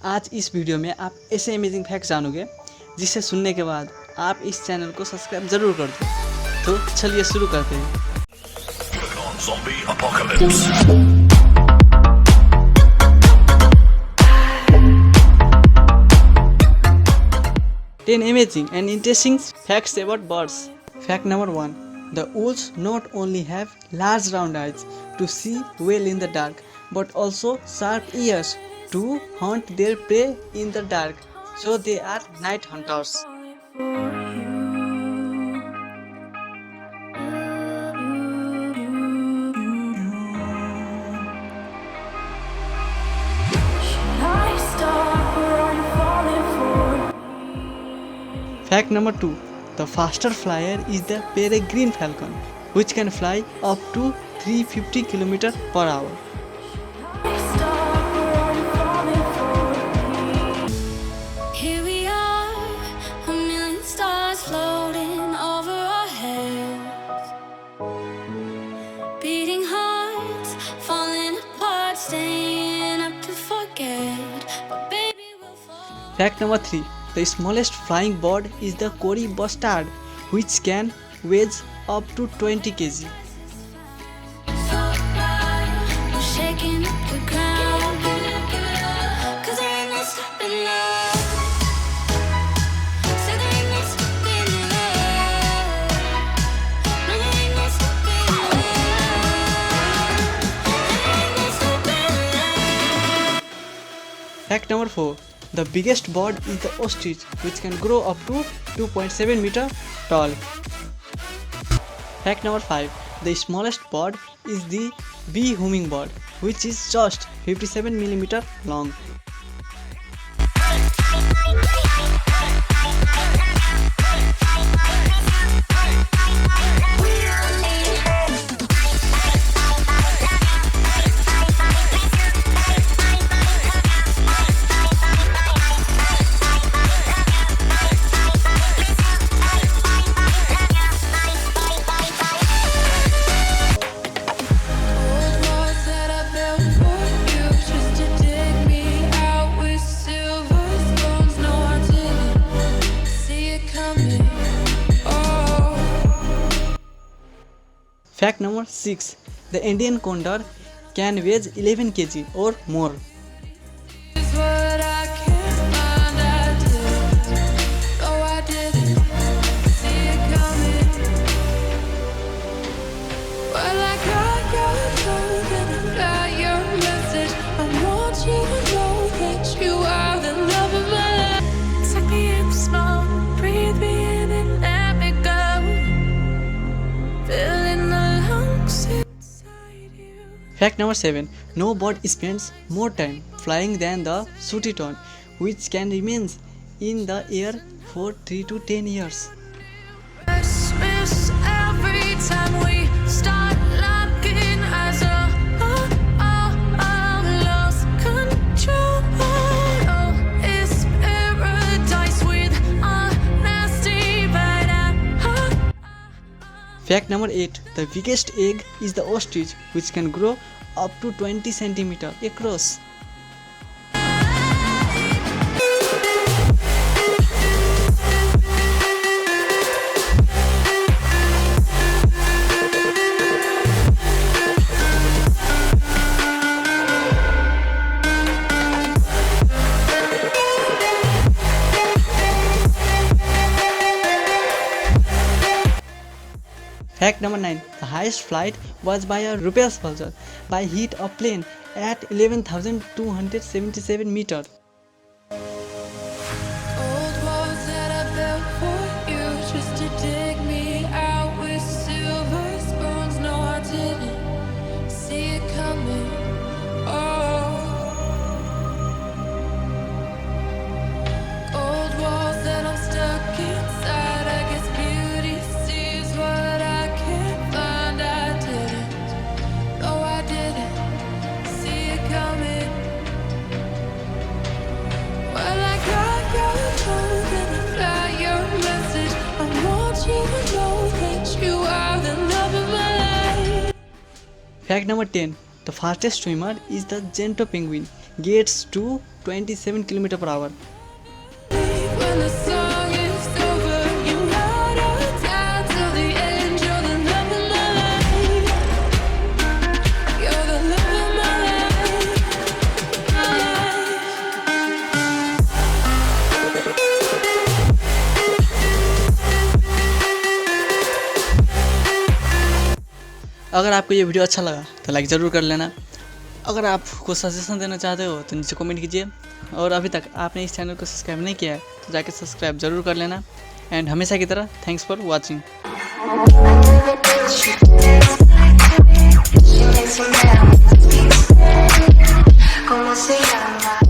आज इस वीडियो में आप ऐसे अमेजिंग फैक्ट्स जानोगे जिसे सुनने के बाद आप इस चैनल को सब्सक्राइब जरूर कर दो। तो चलिए शुरू करते हैं। 10 amazing and interesting facts about birds. Fact number 1. The owls not only have large round eyes to see well in the dark, but also sharp ears to hunt their prey in the dark. So they are night hunters. Fact number 2. The faster flyer is the peregrine falcon, which can fly up to 350 km per hour. Here we are, a million stars floating over our heads, beating hearts, falling apart, staying up to forget, but baby we'll fall. Fact number 3. The smallest flying bird is the Cory bustard, which can weigh up to 20 kg. Shaking up the ground, 'cause there ain't no stopping love. So there ain't no stopping love. No, there ain't no stopping love. There ain't no stopping love. Fact number 4. The biggest bird is the ostrich, which can grow up to 2.7 meter tall. Fact number 5. The smallest bird is the bee hummingbird, which is just 57 mm long. Fact number 6. The Indian condor can weigh 11 kg or more. Fact number 7. No bird spends more time flying than the sooty tern, which can remain in the air for 3 to 10 years. Christmas every time we start looking as lost control. Oh, it's paradise with a nasty bite. Fact number 8. The biggest egg is the ostrich, which can grow up to 20 cm across. Fact number 9. The highest flight was by a Rupes vulture by hit a plane at 11,277 meters. Old walls that I built for you just to dig me out with silver spoons. No, I didn't see it coming. Oh, old walls that I'm stuck inside. I guess beauty sees what I can't find. I didn't. No, I didn't see it coming. Well, I got your phone and I got your message. I want you to know that you are the love of my life. Fact number 10. The fastest swimmer is the gento penguin, gets to 27 km/h. When the song is over, you're not tied till the end. You're the love of my life. You're the love of my life. My life. अगर आपको ये video अच्छा लगा तो like ज़रूर कर लेना। अगर आप कुछ सजेशन देना चाहते हो तो नीचे कमेंट कीजिए, और अभी तक आपने इस चैनल को सब्सक्राइब नहीं किया है तो जाके सब्सक्राइब ज़रूर कर लेना। एंड हमेशा की तरह thanks for watching. ¿Cómo se llama?